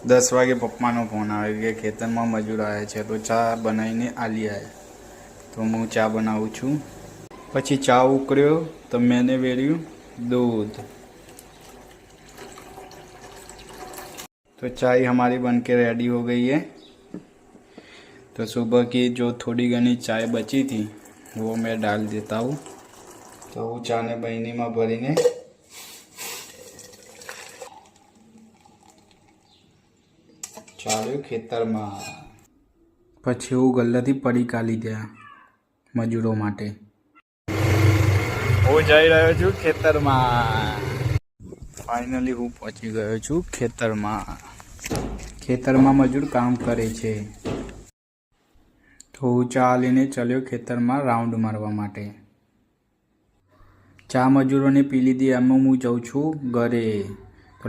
10 વાગે પપ્પાનો ફોન આવ્યો કે ખેતરમાં મજૂર આવ્યા છે તો ચા બનાવીને આલી આવ્યા. તો હું ચા બનાવું છું. પછી ચા ઉકળ્યો तो मैंने वेड़્યું दूध. तो चाय हमारी बनके रेडी हो गई है. तो सुबह की जो थोड़ी घनी चाय बची थी वो मैं डाल देता हूँ. तो वो चाने बहनी में भरीने ચાલ્યો ખેતરમાં. પછી હું ગલ્લાથી પડીકા લીધા મજૂરો માટે. હું જઈ રહ્યો છું ખેતરમાં. ફાઇનલી હું પહોંચી ગયો છું ખેતરમાં. ખેતરમાં મજૂર કામ કરે છે. તો હું ચા લઈને ચાલ્યો ખેતરમાં રાઉન્ડ મારવા માટે. ચા મજૂરોને પી લીધી. એમાં હું જાઉં છું ઘરે.